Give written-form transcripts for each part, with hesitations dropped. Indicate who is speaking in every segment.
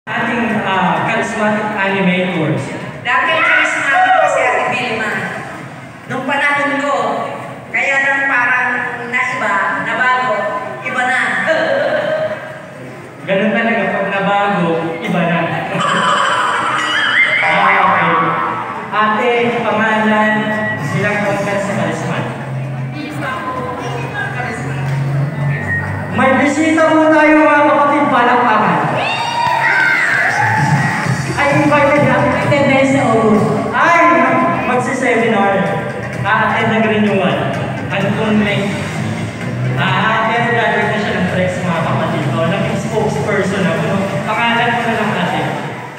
Speaker 1: Ating charismatic animators.
Speaker 2: Dati charismatic ko si Ate Vilma. Nung panahon ko, kaya lang parang naiba, nabago, iba na.
Speaker 1: Ganun talaga, pag nabago, iba na. Okay. Ate, pangalan, silang tungkol sa charismatic. May bisita mo tayo mga kapatid, palakpakan. Ay, invited na.
Speaker 2: Attendance sa August.
Speaker 1: Ay, magsi-seminar. A-attend ng renewal. Ano kung may pero graduate na siya ng Flex mga kapatid. Naging spokesperson ako. Pangalan ko na lang ate.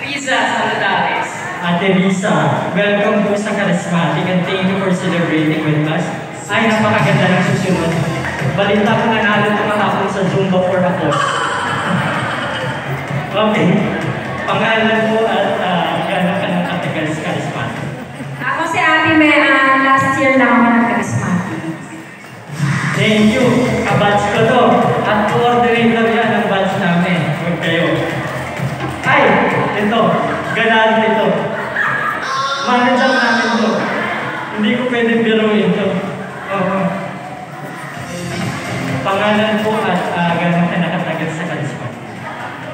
Speaker 2: Riza Saladares.
Speaker 1: Ate Risa, welcome po sa Charismatic and thank you for celebrating with us. Ay, napakaganda ng susunod. Balita ko nanalo tumatapon sa Zumba for applause. Okay. Pangalan po at gano'n ka ng katagal sa Charismatic.
Speaker 3: Ako si Ate Mea, last year lang ako ng Charismatic.
Speaker 1: Thank you. Kabatch ko to. At coordinator yan ang batch namin. Huwag kayo. Ay! Ito. Galante ito. Manager namin to. Hindi ko pwedeng biruin to. Pangalan po at gano'n ka nakatagal sa Charismatic.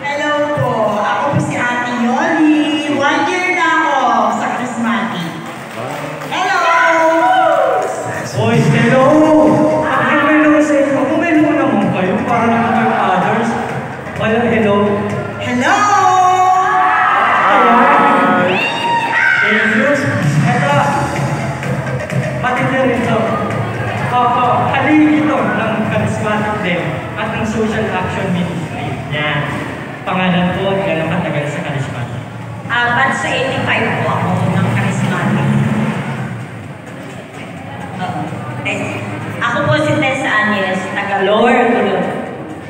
Speaker 4: Hello po. Ako po si Ate Yoli. 1 year na ako sa Charismatic. Hello!
Speaker 1: Oy, hello! Hello sa inyo. Kung hello naman kayo, para naman kayo others. Walang hello.
Speaker 4: Hello!
Speaker 1: Ayan. Thank you. Ito. Matindi rin ito. Haligi ito ng Charismatic din at ng Social Action Ministry. Yan. Pangalan po at gano'ng katagal sa Charismatic.
Speaker 2: Batch sa 85 po ako ng Charismatic. Ako po si Tessa Agnes, taga Lower Gulo.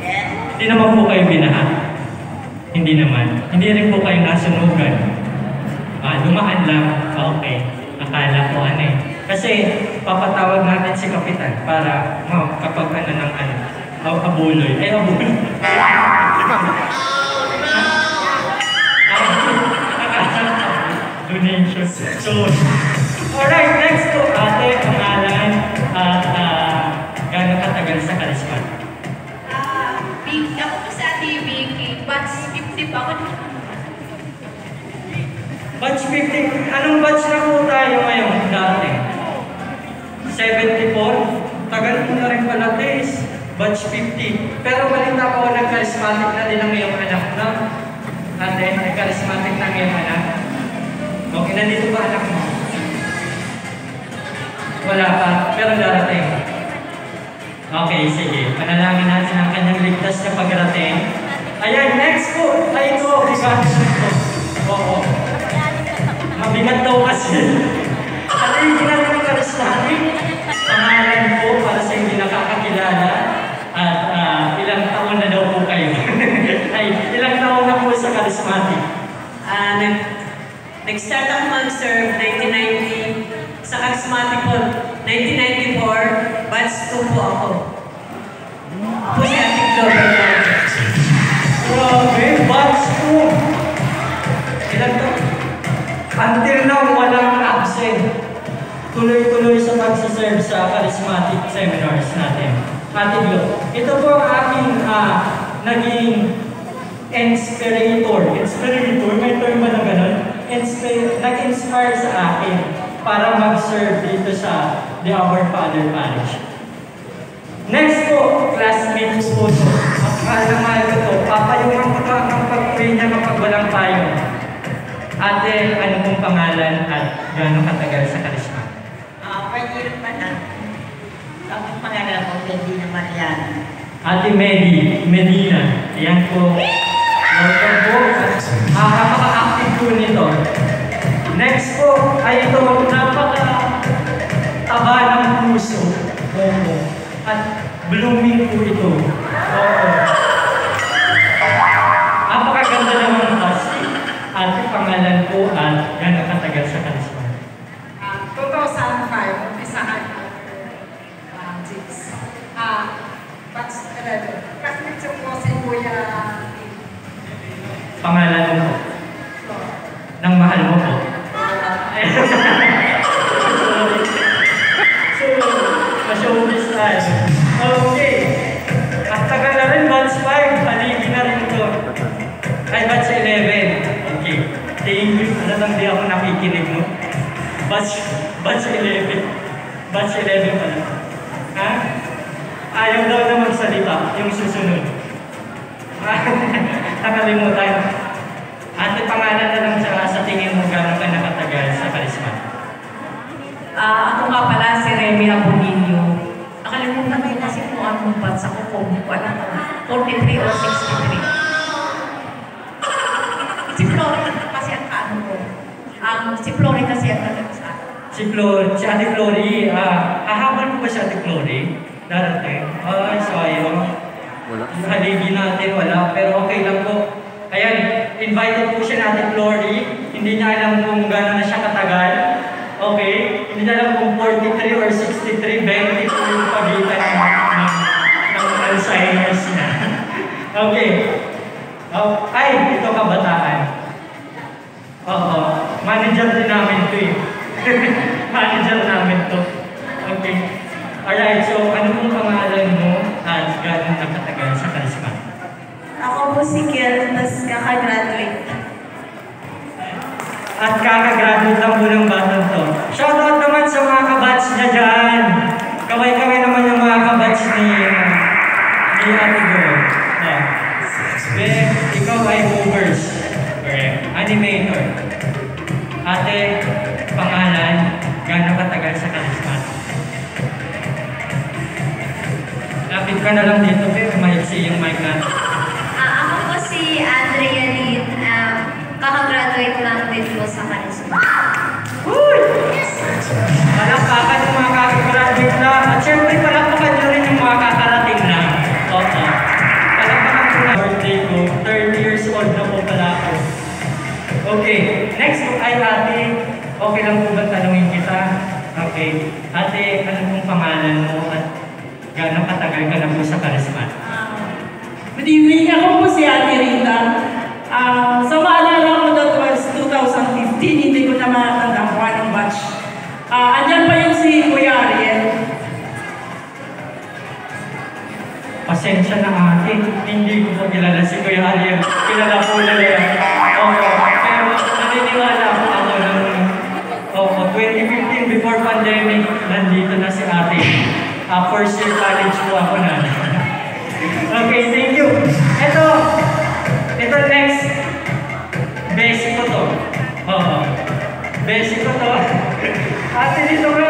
Speaker 2: Yes.
Speaker 1: Hindi naman po kayo binahan. Hindi naman. Hindi rin po kayo nasunugan. Lumaan lang. Okay. Akala ko ano eh. Kasi papatawag natin si Kapitan para kapag abuloy. Ay, abuloy. Donation. So, alright, next to ate, pangalan at gano'ng katagal sa Charismatic.
Speaker 3: Ako po si Ate Vicky, batch 50 pa ako.
Speaker 1: Batch 50, anong batch na po tayo ngayon dati? 74? Tagal po na rin pala is batch 50. Pero balita ko nag-charismatic na din ang iyong anak, no? Ate, nag-charismatic na ang iyong anak. Okay, nandito ba anak mo? Wala pa, pero darating. Okay, sige. Panalangin natin ang kanyang ligtas na pagrating. Ayan, next po. Ay, ito, oo. Mabigat daw kasi. Haligi natin ang Charismatic. Pangalan po para sa hindi nakakakilala. At ilang taon na daw po kayo. Ay, ilang taon na po sa Charismatic.
Speaker 2: Nag-start ako mag-serve 1990 sa Charismatic po. 1994, batch 2 po ako. Po si Ate Global.
Speaker 1: Grabe, batch 2. Ilan to? Until now, walang absent. Tuloy-tuloy sa pagsaserve sa charismatic seminars natin. Ate Glo, ito po ang aking naging inspirator. Inspirator? May term ba na gano'n? Nag-inspire sa akin para mag-serve dito sa The Our Father Parish. Next po, classmates po ito. Mahal ko ito. Papayungan ko ito ang pag-pray niya kapag walang tayo. Ate, ano pong pangalan at gano'ng katagal sa Charismatic?
Speaker 4: Pwede pa na. Ang pangalan ko, Medina Mariana.
Speaker 1: Ate Medina. Ayan po. Welcome po. Kapaka-active po nito. Next po ay ito, napaka-taba ng puso. Oo. At blooming po ito. Oo. Napakaganda naman kasi. Ate, pangalan po at gano'ng katagal sa Charismatic?
Speaker 4: 2005, umpisahan ko. Batch 11. Kasi po si Kuya.
Speaker 1: Pangalan mo mo? Ng mahal mo po? So, ma-showbiz tayo. Okay. At tagal na rin, batch 5. Haligi na rin ito. Ay, batch 11. Okay. Thank you. Ano lang di ako nakikinig mo? Batch 11. Batch 11 pala. Ha? Ayaw daw na magsalita yung susunod. Nakalimutan. Ate, pangalan na lang sa tingin mo gano'n ka nakatagal sa Karisma?
Speaker 2: Ako nga pala si Remy Abonillo. Nakalimutan ko kasi kung anong batch ako, kung wala ko, 43 or 63. Si Florida kasi ang kaano ko. Si Florida kasi ang talaga sa akin.
Speaker 1: Si Ate Flory, hahabol mo ba si Ate Flory? Darating? Ay, sayang.
Speaker 5: Wala.
Speaker 1: Yung haligi natin, wala. Pero okay lang po. Ayan, invited po siya natin, Flory. Hindi niya alam kung gano'n na siya katagal. Okay? Hindi niya alam kung 43 or 63, 20 po yung pagitan ng Alzheimer's niya. Okay. Oh, ay, ito kabataan. Oo. Manager din namin ito eh. Manager namin to. Okay. Alright, so ano pong pangalan mo at gano'n nakatagal sa Karisma?
Speaker 3: Ako po si Kel, tapos kakagraduate.
Speaker 1: At kakagraduate lang po ng batang to. Shoutout naman sa mga kabatch niya dyan. Kaway-kaway naman yung mga kabatch ni Ate Girl. Beth, ikaw ay movers. Correct. Animator. Ate, pangalan, gano'ng katagal sa Karisma? Lapit ka na lang dito, pero maiksi yung mic natin.
Speaker 3: Ako po si Andrea Lin. Kakagraduate lang din po sa Karisma.
Speaker 1: Uy! Palakpakan yung mga kakagraduate na. At syempre, palakpakan nyo rin yung mga kakarating na. Oo. Palakpakan ko na birthday ko. 30 years old na po pala ako. Okay. Next po ay ate. Okay lang po ba tanungin kita? Okay. Ate, ano pong pangalan mo at gano'ng katagal ka na po sa Karisma?
Speaker 4: Good evening. Ako po si Ate Rita. Sa maalala ko that was 2015, hindi ko na matandaan kung anong batch. Andyan pa yung si Kuya Ariel.
Speaker 1: Pasensya na ate, hindi ko po kilala si Kuya Ariel. Kilala po na yan. Opo, pero naniniwala po ako ng 2015 before pandemic, nandito na si ate. First year college po ako na. Okay, thank you. Ito next. Basic ko to. Oo. Basic ko to. Ate, dito ka.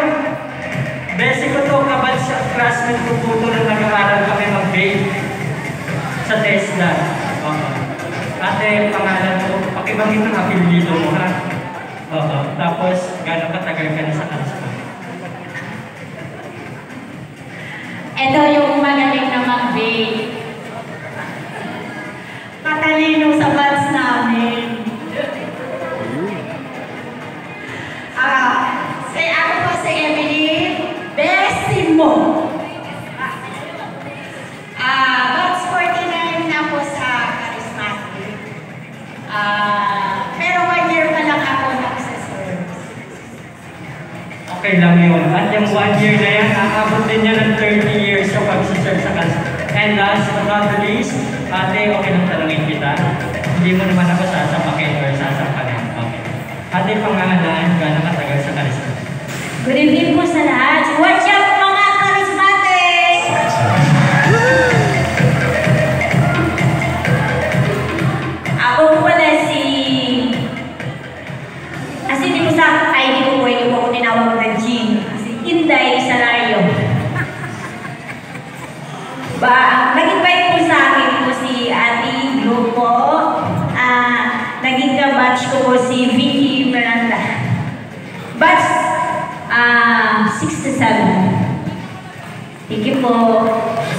Speaker 1: Basic ko to, kabatch classmate ko po to na nag-aaral kami mag-bake sa TESDA. Oo. Ate, pangalan mo, pakibangin ng apelyido mo ha. Oo. Tapos, gano'ng katagal ka na sa Karisma?
Speaker 3: Ito yung magaling na mag-bake. Matalino sa batch namin. Ako po si Emily. Besimo. Batch 49 na po sa Karisma. Pero 1 year pa lang ako nagsaserve.
Speaker 1: Okay lang yun. At yung 1 year na yan, aabot din niya ng 30 years sa pag-serve sa Karisma. And last but not the least, ate, okay lang talangin kita. Hindi mo naman ako sasapakin or sasampanin. Okay. Ate, pangalan, gano'ng katagal sa Karisma?
Speaker 3: Good evening po sa lahat. What's up mga charismatic? Ako po pala si... Kasi hindi ko sa ID ko po, hindi ko ako tinawag na Jean. Kasi Inday Salario. Nag-invite po sa akin po si Ate Glo po. Naging ka-batch ko po si Vicky Miranda. Batch 67. Thank you po.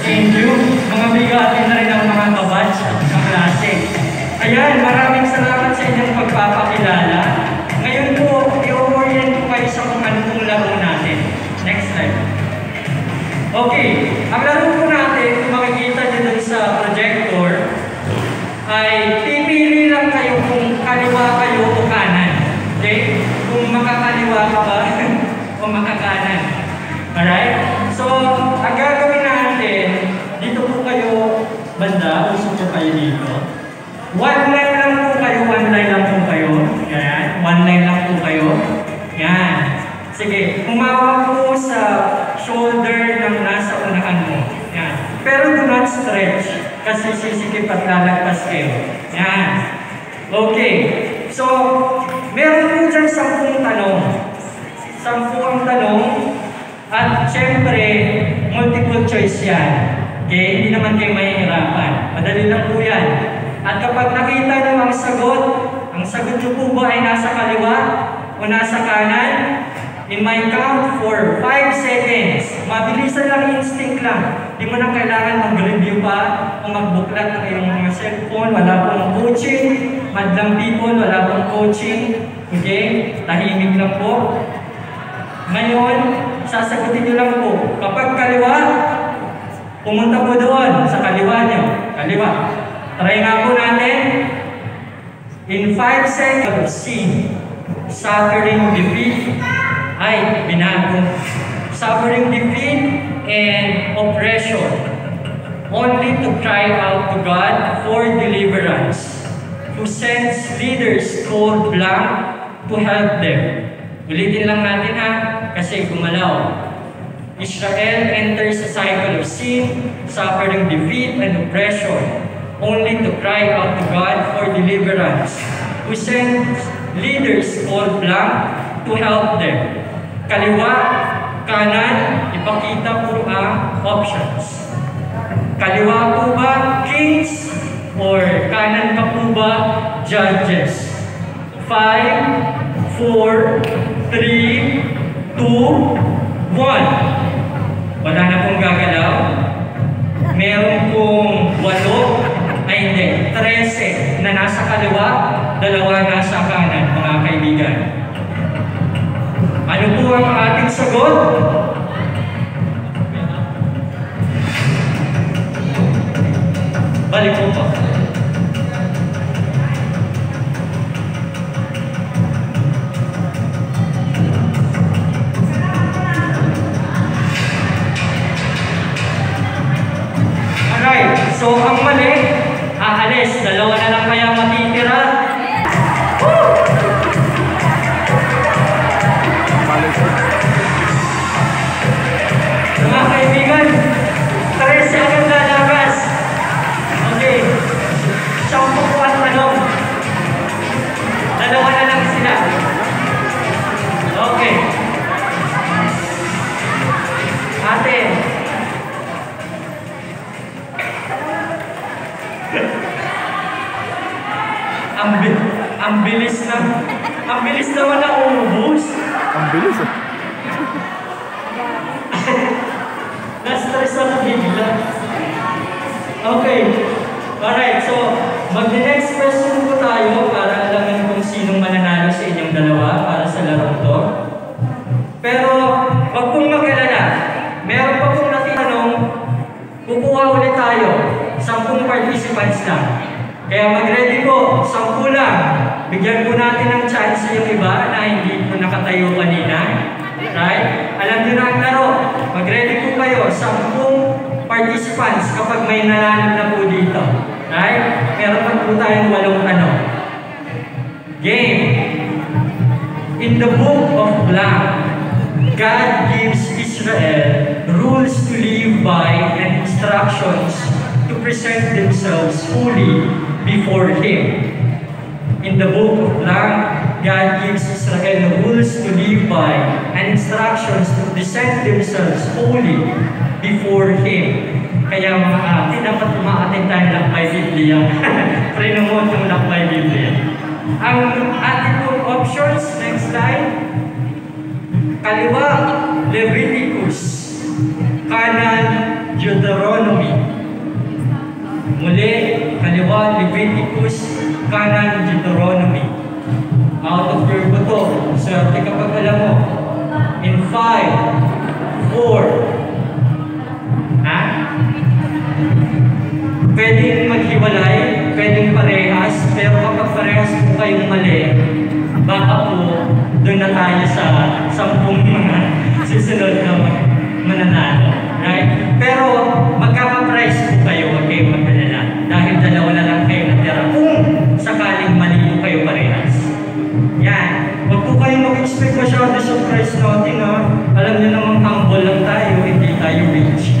Speaker 1: Thank you. Mga bigatin na rin ang mga kabatch at kaklase. Ayan, maraming salamat sa inyong pagpapakilala. Ngayon po, i-orient ko kayo sa kung ano pong laro natin. Next slide. Okay, ang laro po natin, kung makikita nyo dun sa projector, ay pipili lang kayo kung makakaliwa kayo o kanan. Okay? Kung makakaliwa ka ba o makakanan. Alright? So, ang gagawin natin, dito po kayo banda, usok po kayo dito. One line lang po kayo, one line lang po kayo. Yan, one line lang po kayo. Yan. Sige, humawak po sa shoulder ng nasa unahan mo. Yan. Pero do not stretch kasi sisikip at lalagpas kayo. Yan. Okay. So, meron po dyan 10 tanong. 10 ang tanong. At syempre, multiple choice yan. Okay? Hindi naman kayo mahihirapan. Madali lang po yan. At kapag nakita nyo ang sagot nyo po ba ay nasa kaliwa o nasa kanan? In my count for 5 seconds. Mabilisan lang, instinct lang. Hindi mo na kailangan mag-review pa o magbuklat ng iyong mga cellphone. Wala pong coaching. Madlang people, wala pong coaching. Okay? Tahimik lang po. Ngayon, sasagutin nyo lang po. Kapag kaliwa, pumunta po doon sa kaliwa nyo. Kaliwa. Try nga po natin. In 5 seconds, see. Suffering, defeat. Ay, binago. Suffering, defeat, and oppression. Only to cry out to God for deliverance. Who sends leaders called blank to help them. Ulitin lang natin ha, kasi gumalaw. Israel enters a cycle of sin, suffering, defeat, and oppression. Only to cry out to God for deliverance. Who sends leaders called blank to help them. Kaliwa, kanan, ipakita po ang options. Kaliwa po ba, kings? Or kanan pa po ba, judges? 5, 4, 3, 2, 1. Wala na pong gagalaw. Meron pong 8, ay hindi, 13 na nasa kaliwa, 2 nasa kanan, mga kaibigan. Ano po ang ating sagot? Balik po po. Alright, so ang mali, aalis. 2 na lang kaya matitira. Mga kaibigan, 13 agad lalabas. Okay. 10 po ang tanong. 2 na lang sila. Okay. Ate. Ang bilis naman na umubos.
Speaker 5: Ang bilis eh.
Speaker 1: Na-stress ako bigla. Okay. Alright, so mag-next question po tayo para alamin kung sinong mananalo sa inyong dalawa para sa larong to. Pero wag pong mag-alala. Meron pa pong natitanong, kukuha ulit tayo. 10 participants lang. Kaya mag-ready po, 10 lang. Bigyan po natin ng chance yung iba na hindi po nakatayo kanina. Right? Alam nyo na ang laro. Mag-ready po kayo, 10 participants kapag may nanalo na po dito. Right? Meron pa po tayong 8 tanong. Game. In the book of blank, God gives Israel rules to live by and instructions to present themselves fully before Him. In the book of blank, God gives Israel rules to live by and instructions to present themselves fully before Him. Kaya mga ate, dapat umaatin tayo lakbay Biblia. Pre-nomote yung lakbay Biblia. Ang ating pong options, next slide. Kaliwa, Leviticus. Kanan, Deuteronomy. Muli, kaliwa, Leviticus, kanan, Deuteronomy. Out of your buto. Swerte kapag alam mo. In 5, 4. Ha? Pwedeng maghiwalay, pwedeng parehas, pero kapag parehas po kayong mali, baka po doon na tayo sa 10 mga susunod na mananalo. Right? Pero magkaka-price po kayo, huwag kayong mag-alala. Dahil dalawa na lang kayo natira kung sakaling mali po kayo parehas. Yan. Huwag po kayong mag-expect masyado sa price natin, ha? Alam niyo namang humble lang tayo, hindi tayo rich.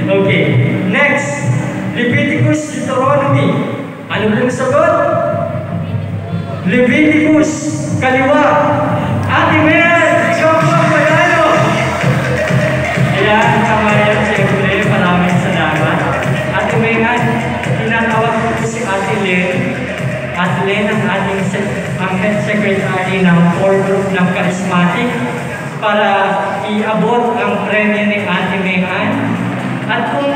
Speaker 1: Okay. Next. Leviticus, Deuteronomy. Ano pong sagot? Leviticus, kaliwa. Ate Mel, ikaw po ang manalo. Ayan, kamayan, siyempre, maraming salamat. Ate Mel, tinatawag ko po si Ate Len. Ate Len ang ating head secretary ng core group ng Charismatic para iabot ang premyo ni Ate Mehan. At kung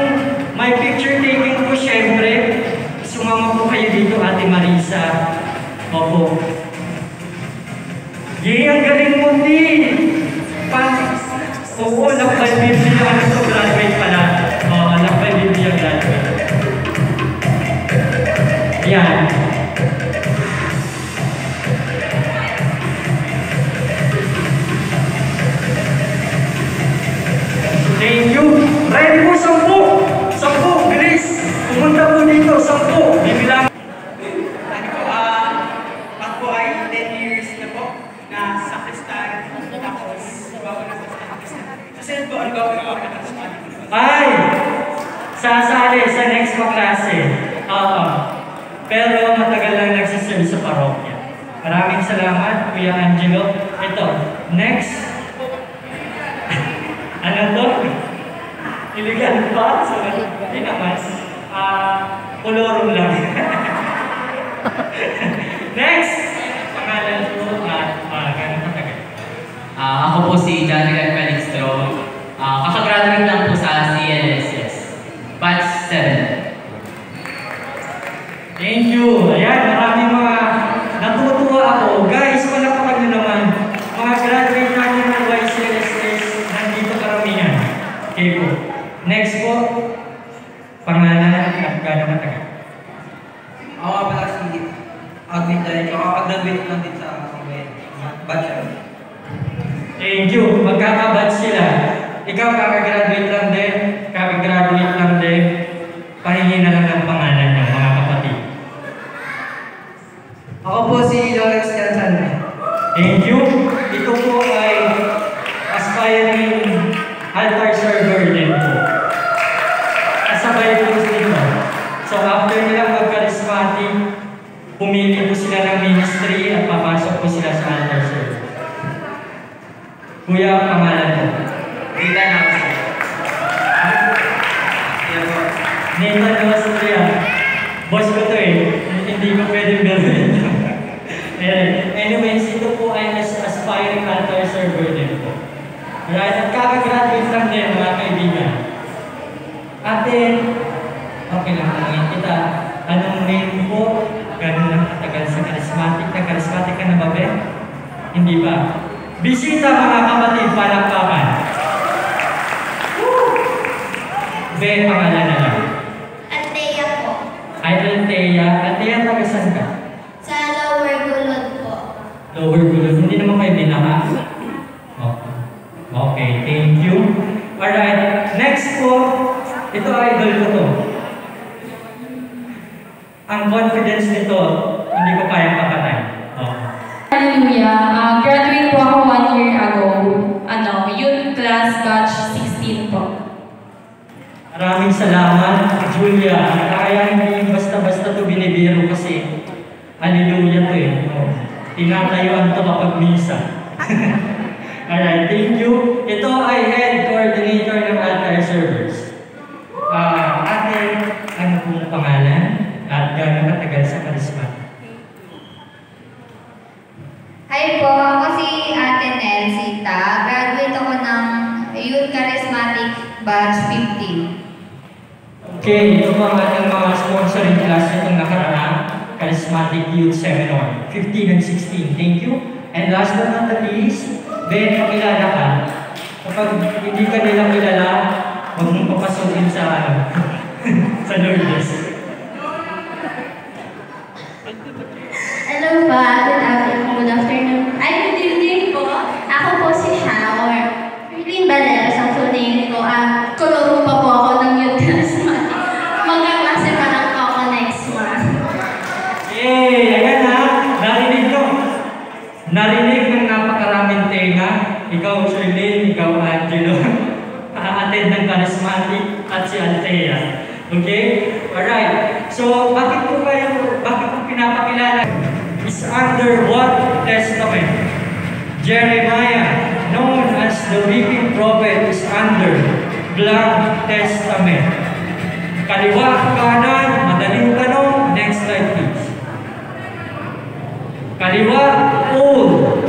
Speaker 1: may picture taking po, syempre, sumama po kayo dito, Ate Marisa. Opo. Yay, ang galing mo din! Oo, nag-550 ano to, graduate pala. Oo, nag-550 ang graduate. Yan. Thank you. Ready po, 10. 10, bilis. Pumunta po dito, 10. Bibilang.
Speaker 4: Ako ay 10 years na po na sakristan. Tapos, bago na sa sakristan. Kasi po, ano ba ako
Speaker 1: Ay! Sasali sa next maklase. Pero matagal lang nagsiserve sa parokya. Maraming salamat, Kuya Angelo. Ito, next. Ano to? Iligan pa? So, hindi naman. Kolorong lang. Next! Pangalan ko at ganun katagal.
Speaker 5: Ako po si Janica Felixtro. Kakagraduate lang po sa CLSS. Batch 7.
Speaker 1: Thank you. Ayan, maraming mga natutuwa ako. Guys, palakpakan nyo naman. Mga graduate natin ng YCLSS, nandito karamihan. Okay po. Next po, pangalan at gano'ng matagal.
Speaker 6: Ako pala si Agwin dahil kakagraduate lang din sa batch.
Speaker 1: Thank you. Magkakabatch sila. Ikaw kakagraduate lang din. Kakagraduate lang din. Pahingi na lang ang pangalan niyo, mga kapatid.
Speaker 6: Ako po si Lawrence Jansan.
Speaker 1: Thank you. Ito po ay aspiring altar server din po. Kasabay po dito. So after nilang mag-charismatic, pumili po sila ng ministry at papasok po sila sa altar server. Kuya, ang pangalan mo?
Speaker 6: Rita na ako sa'yo.
Speaker 1: Nathan Austria. Boss ko to eh. Hindi ko pwedeng gawin. Anyways, ito po ay aspiring altar server din po. Right? At kakagraduate lang din, mga kaibigan. Ate, okay lang tanongin kita. Anong name po? Ganun lang katagal sa charismatic. Charismatic ka na ba, Ben? Hindi ba? Bisita, mga kapatid, palakpakan. Ben, pangalan na lang.
Speaker 7: Althea po.
Speaker 1: Ay, Althea. Althea, taga saan ka?
Speaker 7: Sa Lower Gulod po.
Speaker 1: Lower Gulod. Hindi naman kayo binaha? Okay. Okay, thank you. Alright, next po. Ito idol ko to. Ang confidence nito, hindi ko kayang papatay. Okay.
Speaker 8: Hallelujah. Graduate po ako 1 year ago. Youth class batch 16 po.
Speaker 1: Maraming salamat, Julia. Kaya hindi basta-basta to binibiro kasi hallelujah to eh. Oh. Tinatayuan to kapag misa. Alright, thank you. Ito ay head coordinator ng altar servers. Ate, ano pong pangalan? At gano'ng katagal sa charisma?
Speaker 7: Hi po, ako si Ate Nelsita. Graduate ako ng Youth Charismatic Batch 15.
Speaker 1: Okay, ito po ang ating mga sponsoring class itong nakaraan. Charismatic Youth Seminar, 15 and 16. Thank you. And last but not the least, Ben, kilala ka. Kapag hindi ka nila kilala, huwag mong papasukin sa sa Lourdes. narinig ng napakaraming tenga, ikaw Charlene, ikaw Angelo, attend ng charismatic at si Althea. Okay? Alright. So, bakit po pinapakilala? Is under what testament? Jeremiah, known as the weeping prophet, is under blank testament. Kaliwa, kanan, madaling tanong. Next slide please. Kaliwa, old.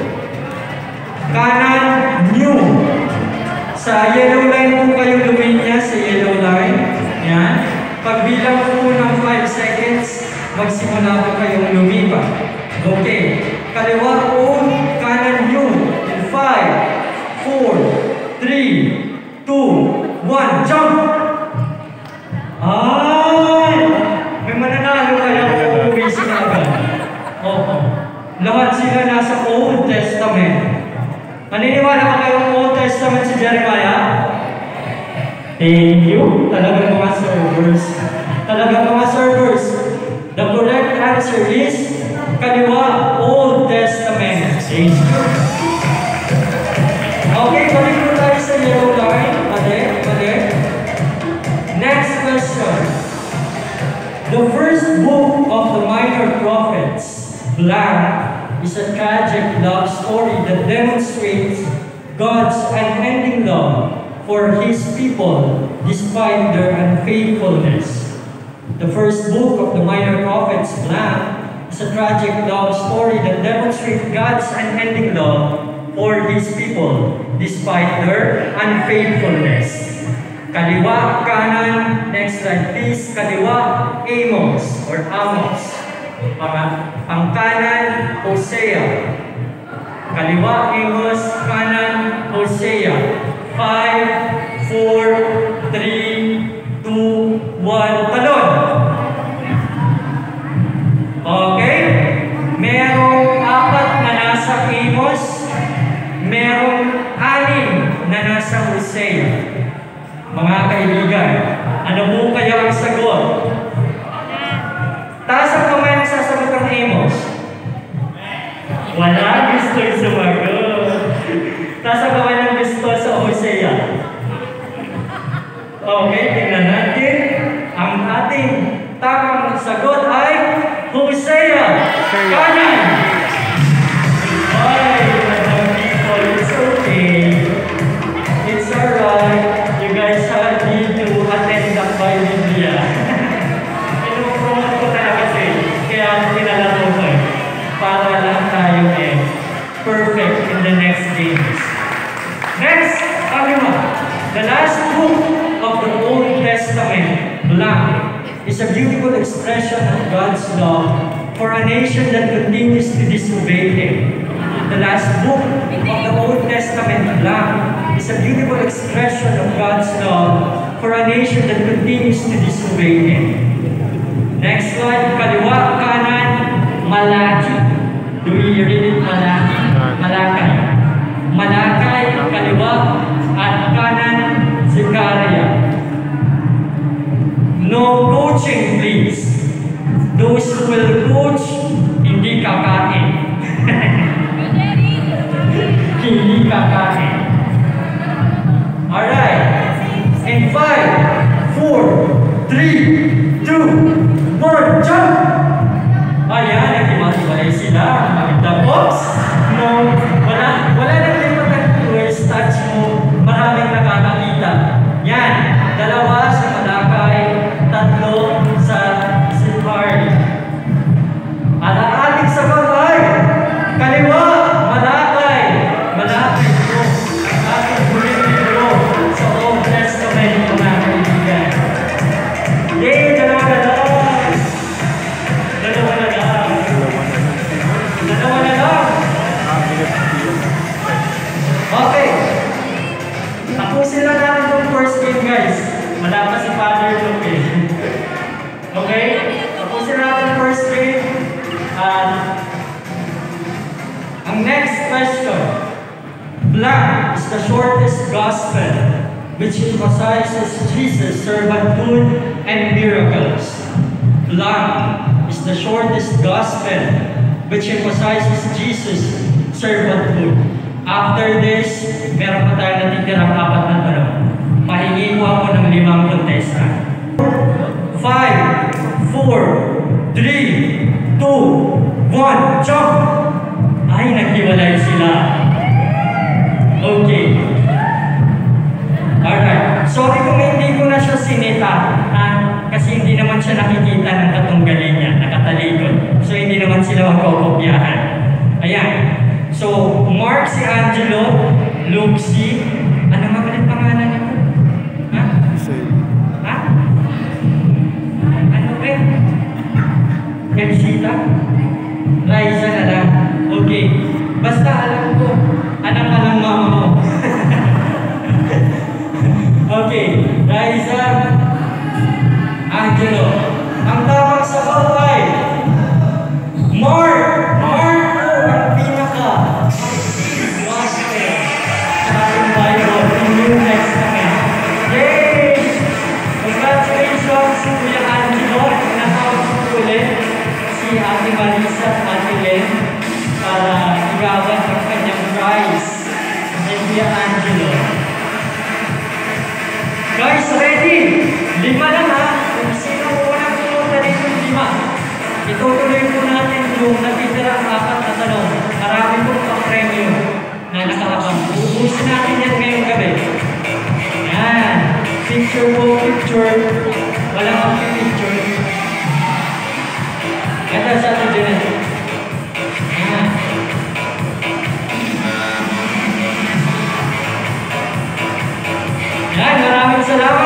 Speaker 1: Kanan, new. Sa yellow line po kayo luminya, sa yellow line. Yan. Pagbilang po ng 5 seconds, magsimula po kayong lumipa. Okay. Kaliwa, old. Kanan, new. In 5, 4, 3, 2, 1, jump! Ay! May mananalo kaya kung uuwi sila agad. Oo. Lahat sila nasa Old Testament. Naniniwala ba kayong Old Testament si Jeremiah? Thank you. Talagang mga servers. Talagang mga servers. The correct answer is kaliwa, Old Testament. Thank you. Okay, balik po tayo sa yellow line. Balik. Next question. The first book of the Minor Prophets, blank, is a tragic love story that demonstrates God's unending love for His people despite their unfaithfulness. The first book of the Minor Prophets, blank, is a tragic love story that demonstrates God's unending love for His people despite their unfaithfulness. Kaliwa, kanan, next slide please. Kaliwa, Amos or Amos. Ang kanan, Hosea. Kaliwa, Amos, kanan, Hosea. 5, 4, 3, 2, 1, talon! Okay? Merong 4 na nasa Amos, merong 6 na nasa Hosea. Mga kaibigan, ano po kaya ang sagot? Taas ang kamay ang sasagot ng Amos. Wala gusto yung sumagot. Taas ang kamay ng gusto sa Hosea. Okay, tingnan natin. Ang ating tamang sagot ay Hosea. Kanan! Ay, mga people, it's okay. It's alright. You guys need to attend the Biblia. Pinupromote ko talaga kaya pinalaro ko para lang tayo perfect in the next days. Next, the last book of the Old Testament, blank, is a beautiful expression of God's love for a nation that continues to disobey Him. The last book of the Old Testament, blank, is a beautiful expression of God's love for a nation that continues to disobey Him. Next slide, kaliwa, kanan, Malachi. Do we read it? Malachi? Malakay. Malakay, kaliwa, at kanan, Zechariah. No coaching, please. Those who will coach, hindi kakain. Hindi kakain. Alright. In 5, 4, 3, 2, 1, jump! Ayan, naghiwalay sila. Maganda. Oops! No, wala nang lipatan words, touch mo. Maraming nakakakita. Yan. 2 sa Malakay, 3 sa Zechariah. Ang ating sagot ay kaliwa, Malakay. Malakay po. Ang ating huling libro sa Old Testament, mga kaibigan. Yay! Dalawa na lang. Okay. Tapusin lang natin itong first game, guys. Wala pa si Father Luke. Okay? Tapusin natin ang first game. Ang next question. Blank is the shortest gospel which emphasizes Jesus' servanthood and miracles. Blank is the shortest gospel which emphasizes Jesus' servanthood. After this, meron pa tayo natitirang 4 na tanong. Pahingi ko ako ng 5 contestant. 5, 4, 3, 2, 1, jump! Ay, naghiwalay sila. Okay. Alright. Sorry kung hindi ko na siya sinita. Kasi hindi naman siya nakikita ng katunggali niya, nakatalikod. So, hindi naman sila magkokopyahan. Ayan. So, Mark si Angelo, Luke si... Ano nga ulit pangalan niya? Ha? Ha? Ano ba? Elsita? Raisa na lang. Okay. Basta alam ko, anak ka ng mama mo. Okay. Raisa, Angelo. Ang tamang sagot ay Mark! Mark po ang pinaka gospel sa ating Bible in New Testament. Yay! Congratulations to Kuya Angelo. Natawag ko ulit si Ate Marisa at Ate Len para igawan ang kanyang prize kay Kuya Angelo. Guys, ready? 5 lang ha. Kung sino unang pumunta rin yung 5. Itutuloy po natin yung natitira ang 4 na tanong. Marami pong pa-premyo na nakaabang. Ubusin natin yan ngayong gabi. Yan. Picture po, picture. Walang picture. Ganda sa atin dyan. Yan. Yan, maraming salamat.